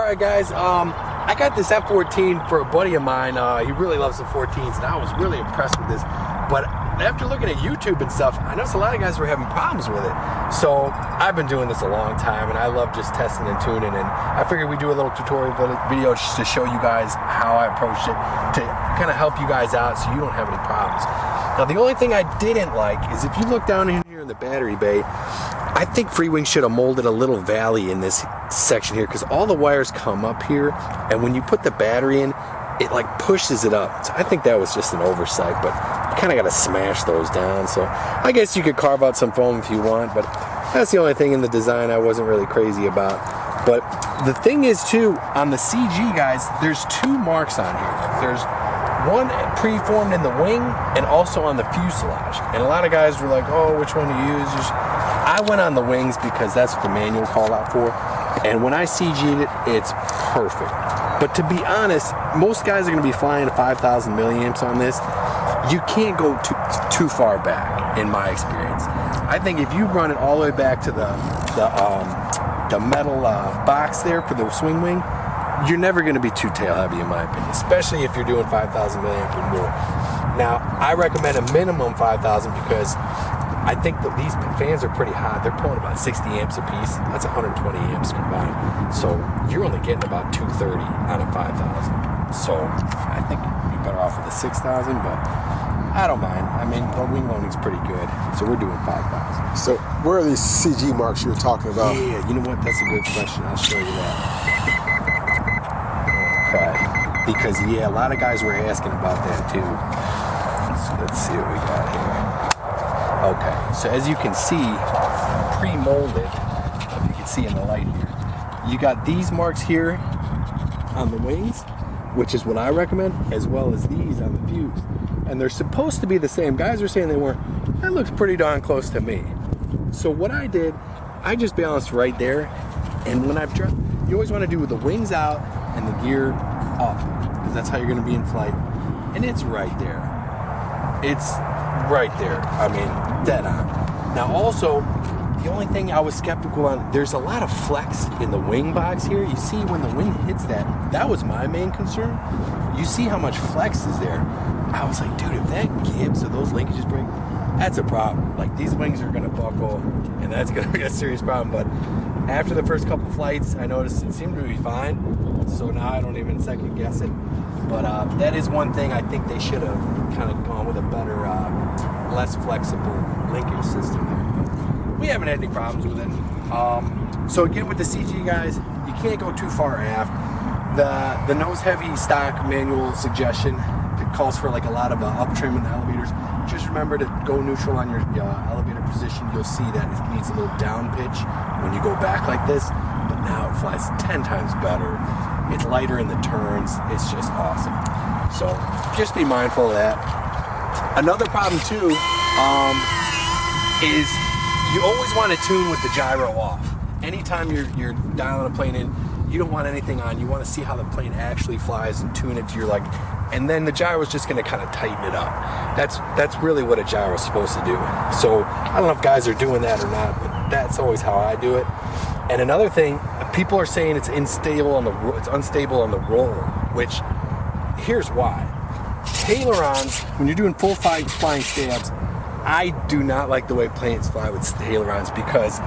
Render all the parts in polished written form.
Alright guys, I got this F-14 for a buddy of mine. He really loves the 14s, and I was really impressed with this. But after looking at YouTube and stuff, I noticed a lot of guys were having problems with it. So I've been doing this a long time, and I love just testing and tuning, and I figured we'd do a little tutorial video just to show you guys how I approached it, to kind of help you guys out so you don't have any problems. Now the only thing I didn't like is if you look down in here in the battery bay, I think Freewing should have molded a little valley in this section here, because all the wires come up here, and when you put the battery in, it like pushes it up. So I think that was just an oversight, but you kind of got to smash those down. So I guess you could carve out some foam if you want, but that's the only thing in the design I wasn't really crazy about. But the thing is too, on the CG guys, there's two marks on here. There's one pre-formed in the wing and also on the fuselage. And a lot of guys were like, oh, which one to use? I went on the wings because that's what the manual called out for. And when I CG'd it, it's perfect. But to be honest, most guys are going to be flying 5,000 milliamps on this. You can't go too far back, in my experience. I think if you run it all the way back to the metal box there for the swing wing, you're never going to be too tail heavy, in my opinion, especially if you're doing 5,000 milliamp or more. Now, I recommend a minimum 5,000 because I think that these fans are pretty hot. They're pulling about 60 amps a piece. That's 120 amps combined. So you're only getting about 230 out of 5,000. So I think you'd be better off with a 6,000, but I don't mind. I mean, the wing loading's pretty good. So we're doing 5,000. So where are these CG marks you were talking about? Yeah, you know what? That's a good question. I'll show you that. Okay. Because, yeah, a lot of guys were asking about that too. So let's see what we got here. Okay, so as you can see, pre-molded, if you can see in the light here, you got these marks here on the wings, which is what I recommend, as well as these on the fuse. And they're supposed to be the same. Guys are saying they weren't. That looks pretty darn close to me. So what I did, I just balanced right there, and when I've dropped, you always want to do with the wings out and the gear up, because that's how you're going to be in flight. And it's right there. It's right there. I mean, dead on. Now also, the only thing I was skeptical on, there's a lot of flex in the wing box here. You see when the wing hits that was my main concern. You see how much flex is there. I was like, dude, if that gives, so those linkages break, that's a problem. Like, these wings are gonna buckle, and that's gonna be a serious problem. But after the first couple flights, I noticed it seemed to be fine. So now I don't even second guess it. But that is one thing I think they should have kind of gone with a better, less flexible linkage system there. But we haven't had any problems with it. So again, with the CG guys, you can't go too far aft. The nose heavy stock manual suggestion, it calls for like a lot of up trim in the elevators. Just remember to go neutral on your elevator position. You'll see that it needs a little down pitch when you go back like this. But now it flies 10 times better. It's lighter in the turns. It's just awesome. So just be mindful of that. Another problem too is you always want to tune with the gyro off. Anytime you're dialing a plane in, you don't want anything on. You want to see how the plane actually flies and tune it to your like. And then the gyro is just going to kind of tighten it up. That's really what a gyro is supposed to do. So I don't know if guys are doing that or not, but that's always how I do it. And another thing, people are saying it's unstable on the roll, which here's why. Tailerons, when you're doing full flying stabs, I do not like the way planes fly with tailerons, because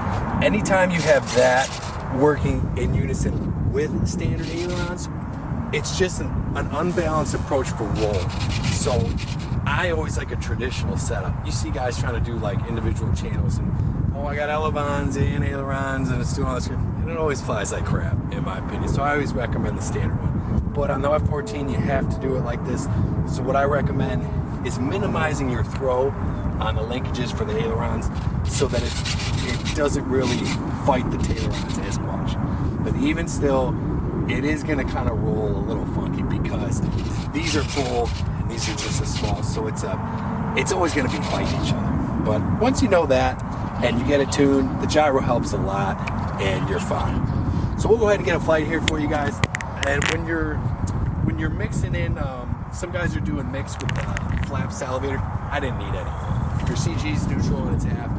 anytime you have that working in unison with standard ailerons, it's just an unbalanced approach for roll. So I always like a traditional setup. You see guys trying to do like individual channels and, oh, I got elevons and ailerons and it's doing all this shit. And it always flies like crap, in my opinion. So I always recommend the standard one. But on the F-14, you have to do it like this. So what I recommend is minimizing your throw on the linkages for the ailerons so that it doesn't really fight the tailerons as much. But even still, it is going to kind of roll a little funky because these are full and these are just as small. So it's always going to be fighting each other. But once you know that and you get it tuned, the gyro helps a lot and you're fine. So we'll go ahead and get a flight here for you guys. And when you're mixing in, some guys are doing mix with the flap salivator. I didn't need any. If your CG is neutral and it's half,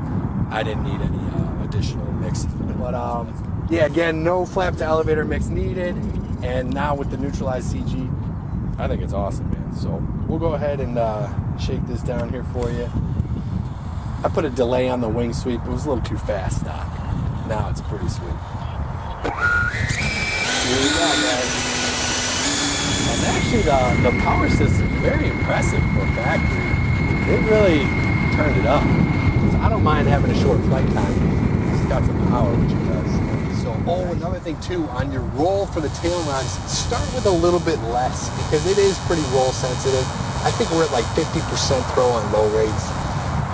I didn't need any additional mix. But yeah, again, no flap to elevator mix needed. And now with the neutralized CG, I think it's awesome, man. So we'll go ahead and shake this down here for you. I put a delay on the wing sweep. It was a little too fast stock. Now it's pretty sweet. Here we go, guys. And actually the power system is very impressive for a factory. It really turned it up. So I don't mind having a short flight time. It's got some power, which it does. So, another thing too, on your roll for the tailerons, start with a little bit less because it is pretty roll sensitive. I think we're at like 50% throw on low rates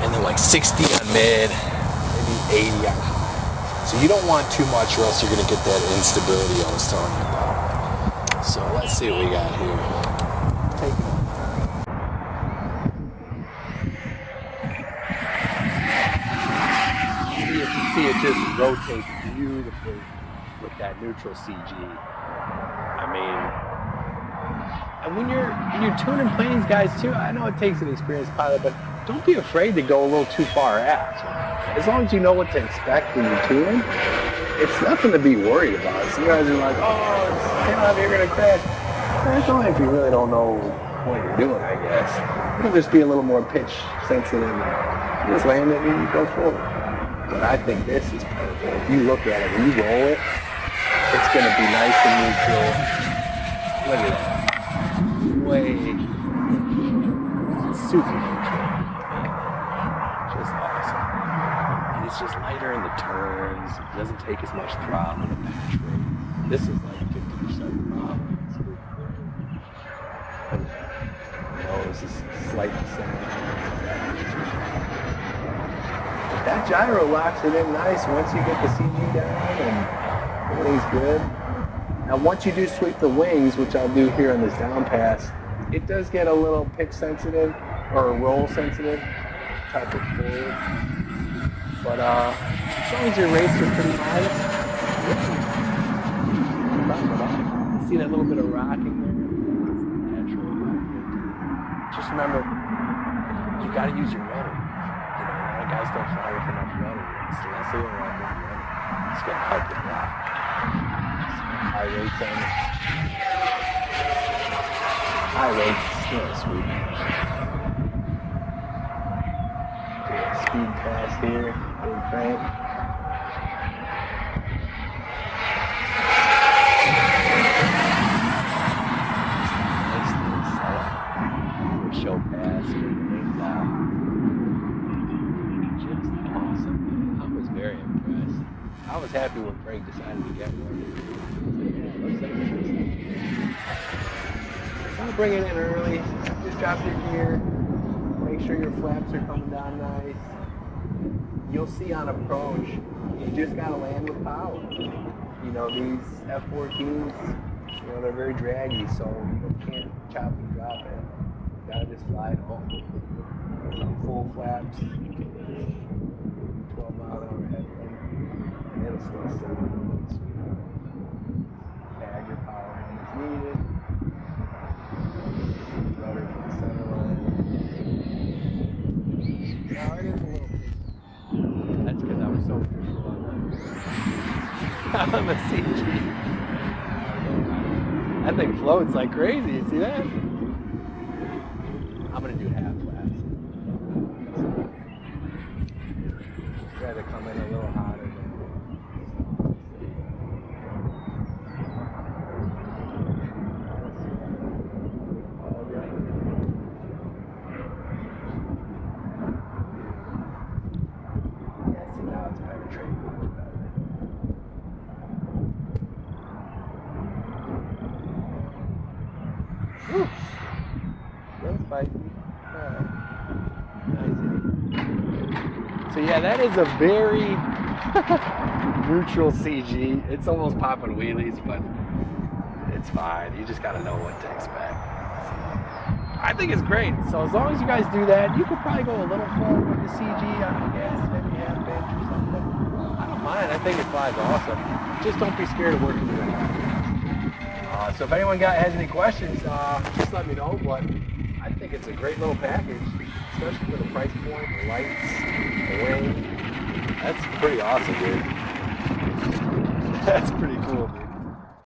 and then like 60 on mid, maybe 80 on high. So you don't want too much or else you're going to get that instability I was telling you about. So let's see what we got here. Take it. You can see it just rotates beautifully with that neutral CG. I mean, and when you're tuning planes, guys, too, I know it takes an experienced pilot, but don't be afraid to go a little too far out. As long as you know what to expect when you're tuning, it's nothing to be worried about. Some guys are like, oh, it's tail out, you're gonna crash. That's only if you really don't know what you're doing, I guess. It'll just be a little more pitch sensitive. You just land it and you go forward. But I think this is perfect. If you look at it, when you roll it, it's going to be nice and neutral. Look at that. Way super neutral. Just awesome. And it's just lighter in the turns. It doesn't take as much throttle on the match rate. This is like 50% throttle. This is slight descent. That gyro locks it in nice once you get the CG down and everything's good. Now once you do sweep the wings, which I'll do here on this down pass, it does get a little pitch sensitive or roll sensitive type of forward. But as long as your rates are pretty modest, see that little bit of rocking there? Natural. Just remember, you got to use your rudder. Guys don't fly with enough rudder. It's less air on more rudder. It's going to help with that. High rates on it. High rates, still sweet. Speed pass here, big crank. Nice little setup. Show pass, bring the wings out. Awesome, man. I was very impressed. I was happy when Frank decided to get one. I'll bring it in early. Just drop your gear. Make sure your flaps are coming down nice. You'll see on approach, you just gotta land with power. You know, these F-14s, you know, they're very draggy, so you can't chop and drop it. You gotta just fly it home. Some full flaps. 12-mile-an-hour headwind, and it'll still sit on the wings. Add your power in as needed. Rudder from the center line. Now it is a little bit. That's because I was so visual on the CG. That thing floats like crazy. You see that? I'm gonna do half flaps. Try to come in a little hotter than yeah, see now it's penetrating a little better. Whew. A little spicy. Nice. So yeah, that is a very neutral CG. It's almost popping wheelies, but it's fine. You just gotta know what to expect. I think it's great. So as long as you guys do that, you could probably go a little forward with the CG on the gas, maybe half inch or something. I don't mind. I think it flies awesome. Just don't be scared of working your way. So if anyone has any questions, just let me know. But I think it's a great little package, especially for the price point, the lights, the wing. That's pretty awesome, dude. That's pretty cool, dude.